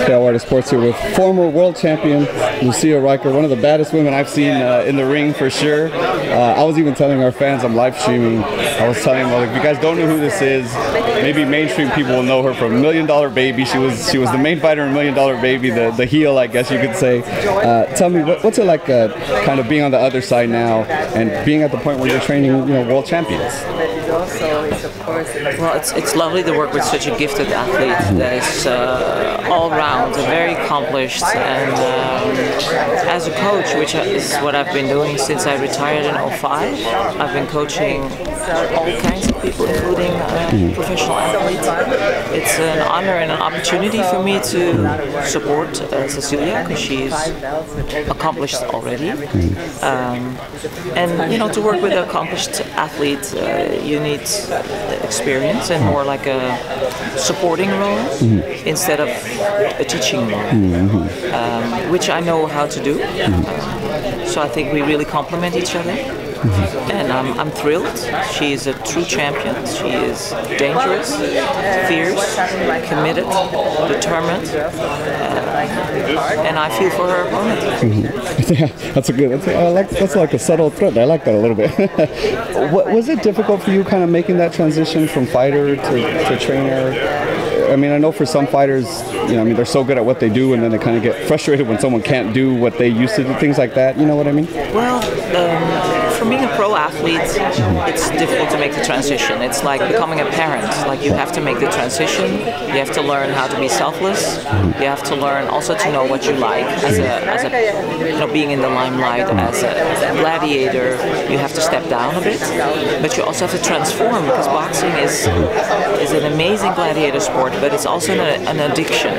Careless Sports here with former world champion Lucia Riker, one of the baddest women I've seen in the ring for sure. I was even telling our fans, I'm live streaming, I was telling them, well, if you guys don't know who this is, maybe mainstream people will know her from $1 Million Baby. She was the main fighter in $1 Million Baby, the heel, I guess you could say. Tell me, what's it like kind of being on the other side now and being at the point where you're training, world champions? Well, it's lovely to work with such a gifted athlete that is all round, very accomplished, and as a coach, which is what I've been doing since I retired in '05, I've been coaching all kinds of people, including professional athletes. It's an honor and an opportunity for me to support Cecilia, because she's accomplished already. And to work with an accomplished athlete, you need experience and more like a supporting role instead of a teaching role, which I know how to do. So I think we really complement each other. And I'm thrilled. She is a true champion. She is dangerous, fierce, committed, determined, and I feel for her opponent. Yeah, that's like a subtle threat. I like that a little bit. Was it difficult for you kind of making that transition from fighter to trainer? I mean, I know for some fighters, they're so good at what they do, and then they kind of get frustrated when someone can't do what they used to do, things like that. You know what I mean? Well, for being a pro athlete, it's difficult to make the transition. It's like becoming a parent. Like, you have to make the transition. You have to learn how to be selfless. You have to learn also to know what you like as a being in the limelight as a gladiator. You have to step down a bit, but you also have to transform, because boxing is an amazing gladiator sport, but it's also an addiction.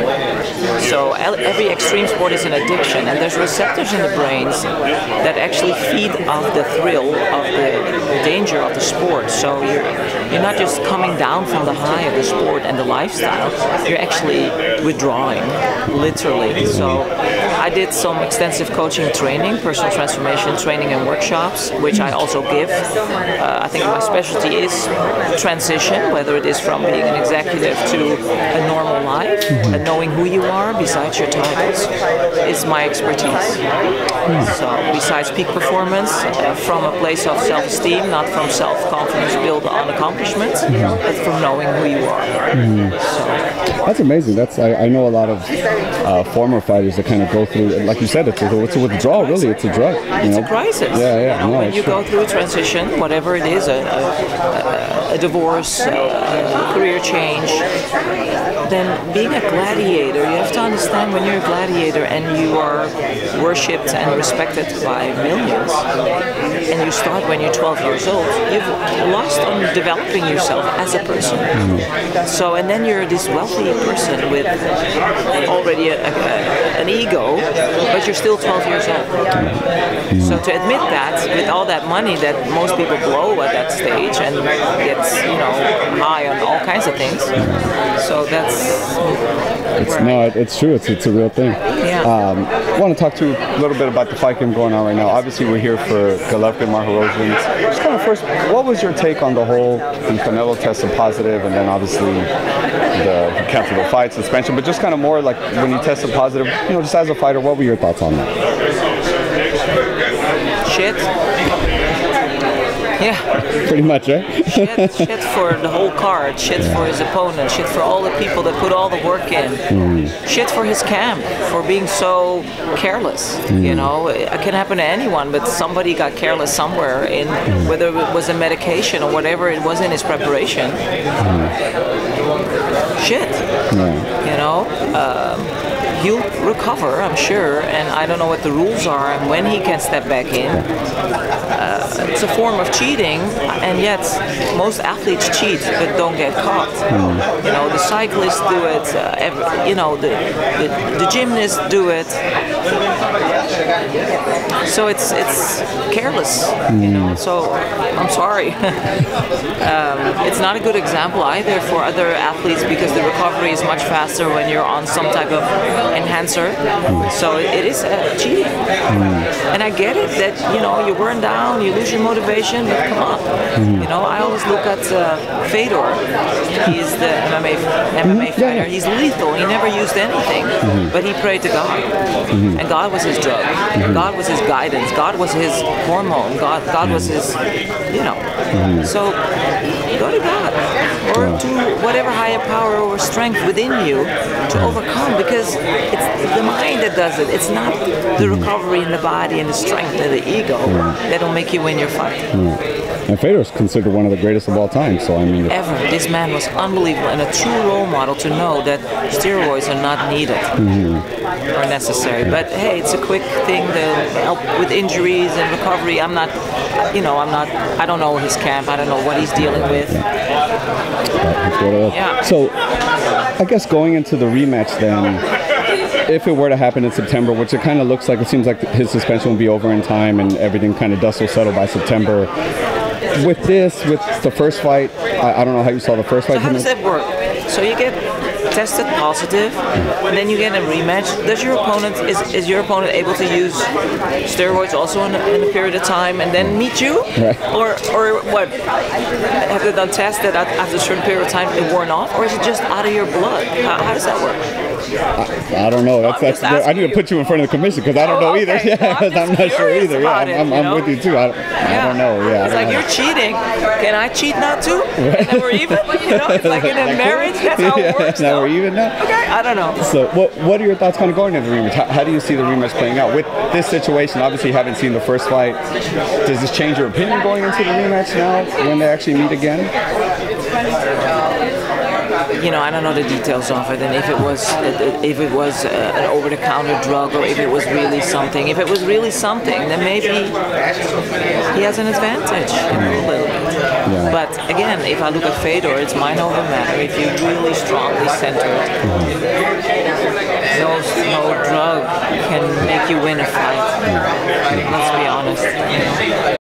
So every extreme sport is an addiction, and there's receptors in the brains that actually feed off the thrill of the danger of the sport. So you're not just coming down from the high of the sport and the lifestyle, you're actually withdrawing, literally. So I did some extensive coaching training, personal transformation training and workshops, which I also give. I think my specialty is transition, whether it is from being an executive to a normal life, and knowing who you are besides your titles is my expertise. So besides peak performance, from a place of self-esteem, not from self-confidence built on accomplishments, but from knowing who you are. So. That's amazing. I know a lot of former fighters that kind of go through, like you said, it's a withdrawal, really. It's a drug. It's a crisis. Yeah. When you go through a transition, whatever it is, a divorce, a career change, then being a gladiator, you have to understand, when you're a gladiator and you are worshipped and respected by millions, and you start when you're 12 years old, you've lost on developing yourself as a person. So, and then you're this wealthy person with already an ego, but you're still 12 years old. So to admit that, with all that money that most people blow at that stage and gets, high on all kinds of things. So that's... It's true. It's a real thing. Yeah. I want to talk to you a little bit about the fight game going on right now. Obviously, we're here for Golovkin, Marhorozhin. Just kind of first, what was your take on the whole, when Canelo tested positive, and then obviously he canceled the fight, suspension, but just kind of more like when he tested positive, just as a fighter, what were your thoughts on that? Shit. Yeah. Pretty much, right? Shit for the whole card, shit for his opponent, shit for all the people that put all the work in, shit for his camp, for being so careless. It can happen to anyone, but somebody got careless somewhere, in whether it was a medication or whatever it was in his preparation. Shit. He'll recover, I'm sure, and I don't know what the rules are and when he can step back in. It's a form of cheating, and yet most athletes cheat but don't get caught. The cyclists do it, the gymnasts do it. So it's careless, so I'm sorry. It's not a good example either for other athletes, because the recovery is much faster when you're on some type of enhancer. So it is cheating. And I get it that, you know, you're worn down, you lose your motivation, but come on. You know, I always look at Fedor. He's the MMA fighter. He's lethal. He never used anything, but he prayed to God. And God was his drug. God was his guidance. God was his hormone. God was his, you know. So go to God or to whatever higher power or strength within you to overcome, because it's the mind that does it. It's not the recovery in the body and the strength and the ego that'll make you win your fight. And Fedor is considered one of the greatest of all time, so I mean... Ever. This man was unbelievable and a true role model to know that steroids are not needed or necessary. But hey, it's a quick thing to help with injuries and recovery. I don't know his camp. I don't know what he's dealing with. Yeah. So, I guess going into the rematch then, if it were to happen in September, which it kind of looks like, it seems like his suspension will be over in time and everything kind of dust will settle by September. With the first fight, I don't know how you saw the first fight. So how does that work? So you get tested positive, and then you get a rematch. Does your opponent is your opponent able to use steroids also in a period of time and then meet you, right. or what? Have they done tests that after a certain period of time it worn off, or is it just out of your blood? How does that work? I don't know. I need to put you in front of the commission because I don't know either. Yeah, I'm not sure either. Yeah, I'm with you too. I don't know. Yeah, it's like you're cheating. Can I cheat now too? And then we're even. You know, it's like in a marriage. That's how it works. Now we're even now. Okay, I don't know. So, what are your thoughts kind of going into the rematch? How do you see the rematch playing out with this situation? Obviously, you haven't seen the first fight. Does this change your opinion going into the rematch now when they actually meet again? You know, I don't know the details of it, and if it was an over-the-counter drug, or if it was really something. If it was really something, then maybe he has an advantage, a little bit. Yeah. But again, if I look at Fedor, it's mind over matter. If you're really strongly centered, no drug can make you win a fight. Let's be honest.